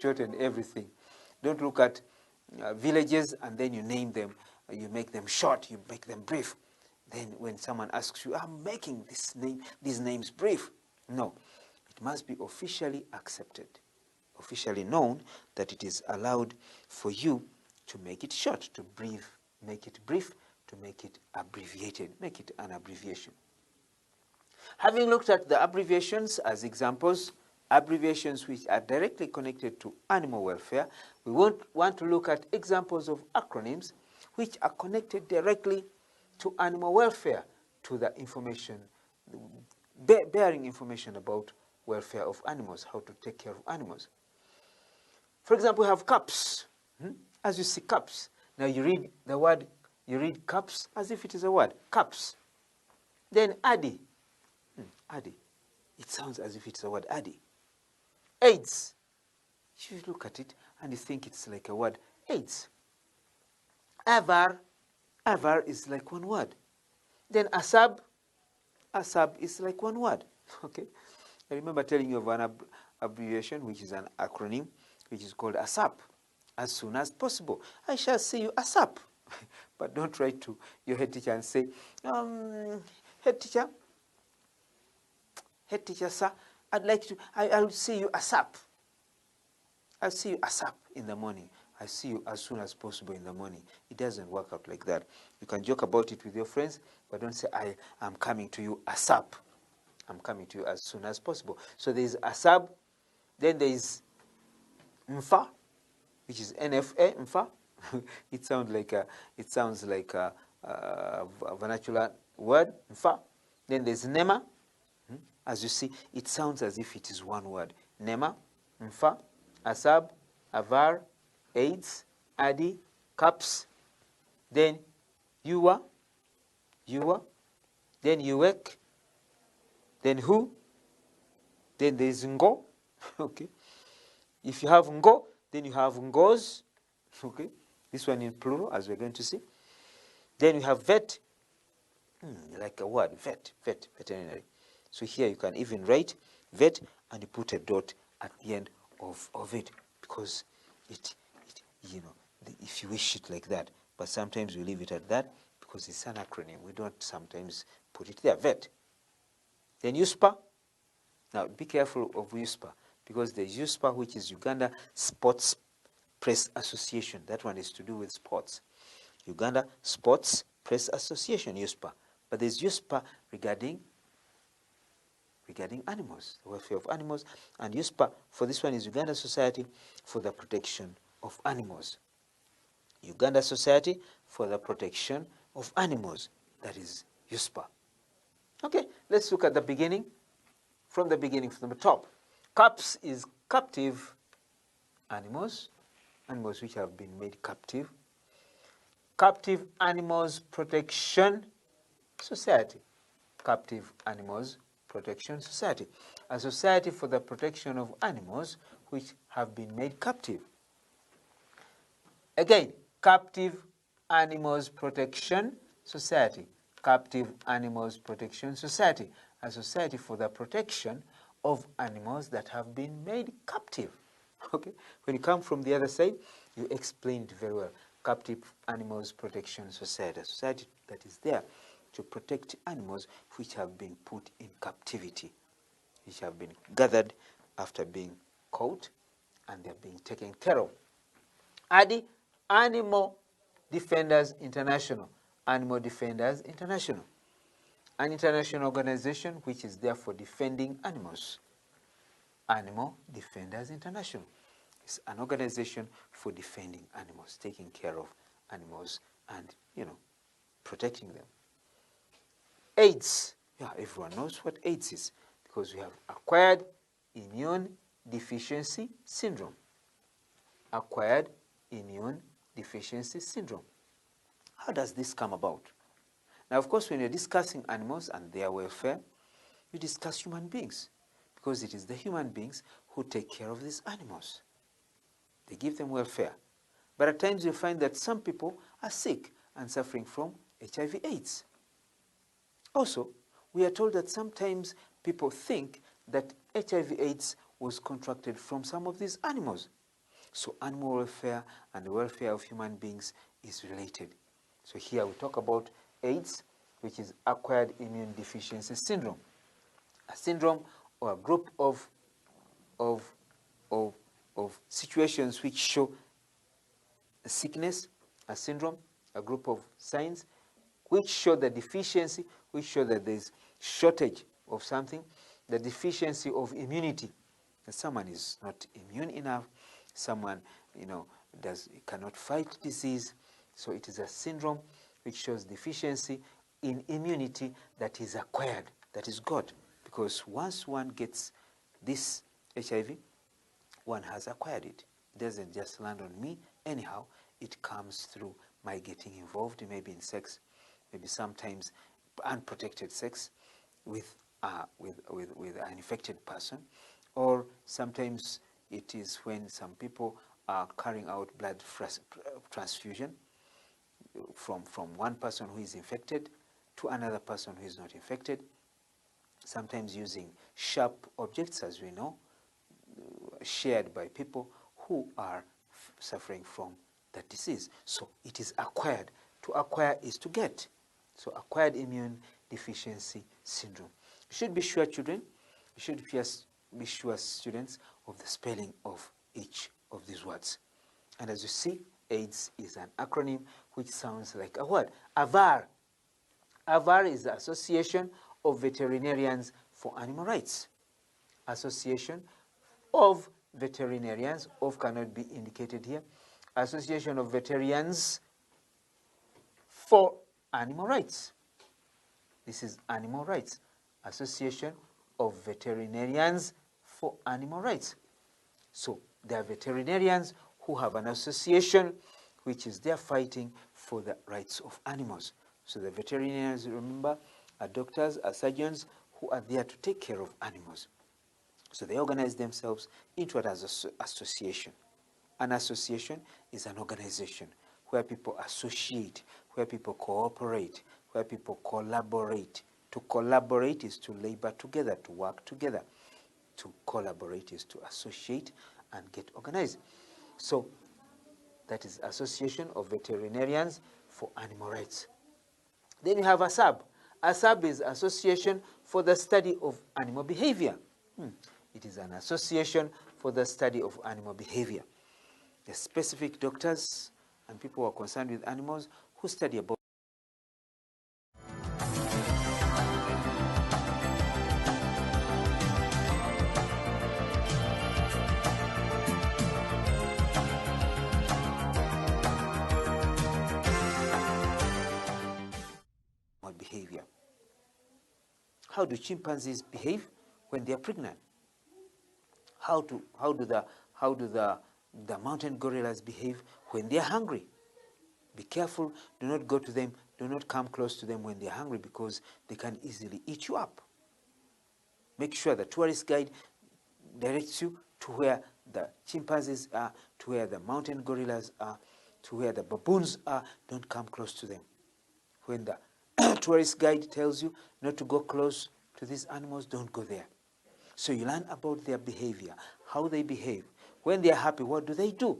shorten everything. Don't look at villages and then you name them, you make them short, you make them brief. Then when someone asks you, I'm making these names brief. No, it must be officially accepted, officially known that it is allowed for you to make it short, to make it brief, to make it abbreviated, make it an abbreviation. Having looked at the abbreviations as examples, abbreviations which are directly connected to animal welfare, we want to look at examples of acronyms which are connected directly to animal welfare, to the information, bearing information about welfare of animals, how to take care of animals. For example, we have CAPS. As you see CAPS, now you read the word, you read CAPS as if it is a word, CAPS. Then ADI, ADI, it sounds as if it's a word, ADI. AIDS, you look at it and you think it's like a word, AIDS. AVAR is like one word. Then ASAB is like one word. Okay, I remember telling you of an abbreviation, which is an acronym, which is called ASAP. As soon as possible, I shall see you ASAP. But don't write to your head teacher and say, head teacher, sir, I'll see you ASAP. I'll see you ASAP in the morning. I see you as soon as possible in the morning. It doesn't work out like that. You can joke about it with your friends, but don't say, I'm coming to you ASAP. I'm coming to you as soon as possible. So there is ASAP, then there is MFA, which is NFA, MFA. It sounds like a vernacular word, MFA. Then there's NEMA. As you see, it sounds as if it is one word. NEMA, MFA, ASAB, AVAR, AIDS, ADI, CAPS, then UWA, then UWEC, then WHO, then there's NGO. Okay. If you have NGO, then you have NGOs. Okay. This one in plural, as we're going to see. Then you have VET, like a word, veterinary. So here you can even write vet and you put a dot at the end of it, because it if you wish it like that. But sometimes we leave it at that because it's an acronym. We don't sometimes put it there, vet. Then USPA. Now be careful of USPA, because there's USPA, which is Uganda Sports Press Association. That one is to do with sports. Uganda Sports Press Association, USPA. But there's USPA regarding animals, the welfare of animals. And USPA for this one is Uganda Society for the Protection of Animals. Uganda Society for the Protection of Animals. That is USPA. Okay, let's look at the beginning. From the beginning, from the top. CAPS is captive animals, animals which have been made captive. Captive Animals Protection Society. Captive Animals Protection Society. A society for the protection of animals which have been made captive. Again, Captive Animals Protection Society. Captive Animals Protection Society. A society for the protection of animals that have been made captive. Okay? When you come from the other side, you explained very well. Captive Animals Protection Society. A society that is there to protect animals which have been put in captivity, which have been gathered after being caught, and they're being taken care of. ADI, Animal Defenders International. Animal Defenders International. An international organization which is there for defending animals. Animal Defenders International. It's an organization for defending animals, taking care of animals and, protecting them. AIDS. Yeah, everyone knows what AIDS is, because we have acquired immune deficiency syndrome. Acquired immune deficiency syndrome. How does this come about? Now, of course, when you're discussing animals and their welfare, you discuss human beings, because it is the human beings who take care of these animals. They give them welfare. But at times you find that some people are sick and suffering from HIV/AIDS. Also, we are told that sometimes people think that HIV/AIDS was contracted from some of these animals. So animal welfare and the welfare of human beings is related. So here we talk about AIDS, which is acquired immune deficiency syndrome. A syndrome or a group of situations which show a sickness, a syndrome, a group of signs which show the deficiency, which show that there's shortage of something, the deficiency of immunity. That someone is not immune enough, someone, cannot fight disease. So it is a syndrome which shows deficiency in immunity that is acquired, that is God. Because once one gets this HIV, one has acquired it. It doesn't just land on me anyhow. It comes through my getting involved, maybe in sex, maybe sometimes unprotected sex with an infected person, or sometimes it is when some people are carrying out blood transfusion from one person who is infected to another person who is not infected, sometimes using sharp objects, as we know, shared by people who are suffering from that disease. So it is acquired. To acquire is to get. So acquired immune deficiency syndrome. You should be sure, children, you should be sure, students, of the spelling of each of these words. And as you see, AIDS is an acronym which sounds like a word. AVAR. AVAR is the Association of Veterinarians for Animal Rights. Association of Veterinarians, of cannot be indicated here. Association of Veterinarians for Animal Rights. This is animal rights. Association of Veterinarians for Animal Rights. So there are veterinarians who have an association which is there fighting for the rights of animals. So the veterinarians, remember, are doctors, are surgeons who are there to take care of animals. So they organize themselves into an association. An association is an organization where people associate, where people cooperate, where people collaborate. To collaborate is to labor together, to work together. To collaborate is to associate and get organized. So that is Association of Veterinarians for Animal Rights. Then you have ASAB. ASAB is Association for the Study of Animal Behavior. It is an association for the study of animal behavior. The specific doctors and people who are concerned with animals who study about behavior. How do chimpanzees behave when they are pregnant? How do the mountain gorillas behave when they are hungry? Be careful, do not go to them, do not come close to them when they are hungry, because they can easily eat you up. Make sure the tourist guide directs you to where the chimpanzees are, to where the mountain gorillas are, to where the baboons are. Don't come close to them. When the tourist guide tells you not to go close to these animals, don't go there. So you learn about their behavior, how they behave. When they are happy, what do?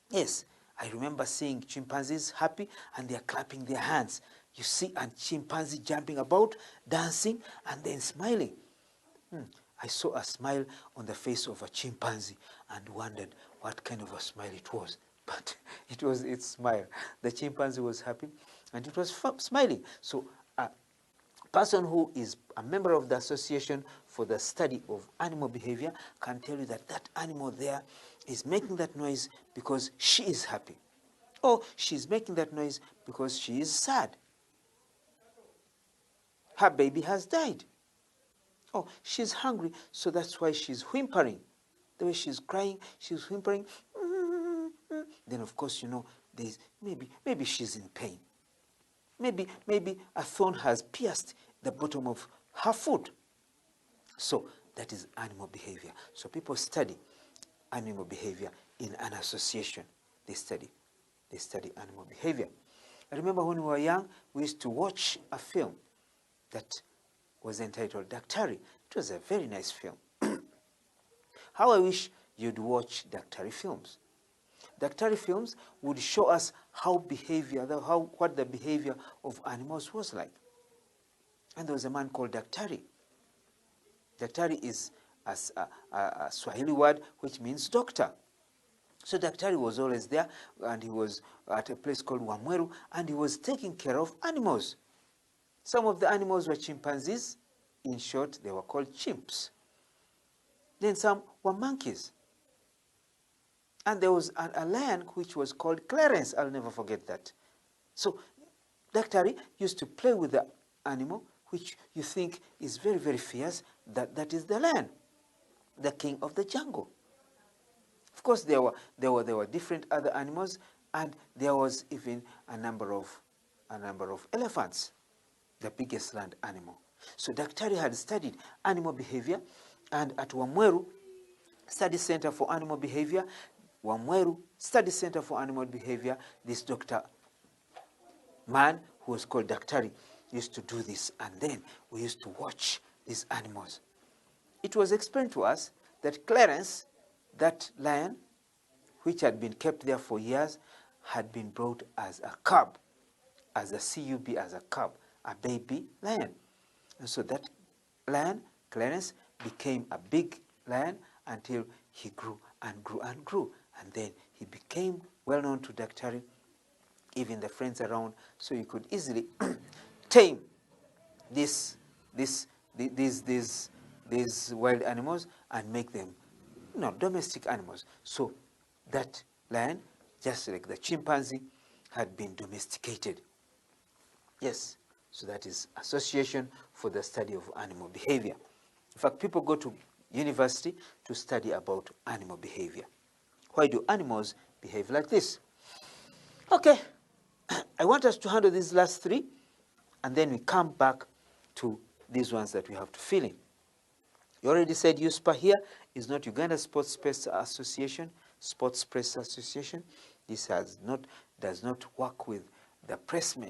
Yes, I remember seeing chimpanzees happy and they are clapping their hands. You see a chimpanzee jumping about, dancing, and then smiling. I saw a smile on the face of a chimpanzee and wondered what kind of a smile it was. But it was its smile. The chimpanzee was happy and it was smiling. So a person who is a member of the Association for the Study of Animal Behavior can tell you that that animal there is making that noise because she is happy. Or she's making that noise because she is sad. Her baby has died. Oh, she's hungry, so that's why she's whimpering. The way she's crying, she's whimpering. Then, of course, there's maybe she's in pain. Maybe a thorn has pierced the bottom of her foot. So that is animal behavior. So people study animal behavior in an association. They study animal behavior. I remember when we were young, we used to watch a film that was entitled Daktari. It was a very nice film. How I wish you'd watch Daktari films. Daktari films would show us what the behavior of animals was like. And there was a man called Daktari. Daktari is a Swahili word which means doctor. So Daktari was always there, and he was at a place called Wamweru, and he was taking care of animals. Some of the animals were chimpanzees. In short, they were called chimps. Then some were monkeys. And there was a lion which was called Clarence. I'll never forget that. So Daktari used to play with the animal which you think is very, very fierce. That is the lion, the king of the jungle. Of course, there were different other animals, and there was even a number of elephants, the biggest land animal. So Daktari had studied animal behavior, and at Wamweru Study Center for Animal Behavior, Wamweru Study Center for Animal Behavior, this doctor man who was called Daktari used to do this, and then we used to watch these animals. It was explained to us that Clarence, that lion, which had been kept there for years, had been brought as a cub, as a cub, as a cub, a baby lion. And so that lion, Clarence, became a big lion until he grew and grew and grew. And then he became well known to Daktari, even the friends around, so you could easily tame these wild animals and make them, domestic animals. So that lion, just like the chimpanzee, had been domesticated. Yes, so that is Association for the Study of Animal Behavior. In fact, people go to university to study about animal behavior. Why do animals behave like this? Okay, I want us to handle these last three, and then we come back to these ones that we have to fill in. You already said USPA here is not Uganda Sports Press Association, Sports Press Association. This does not work with the pressmen.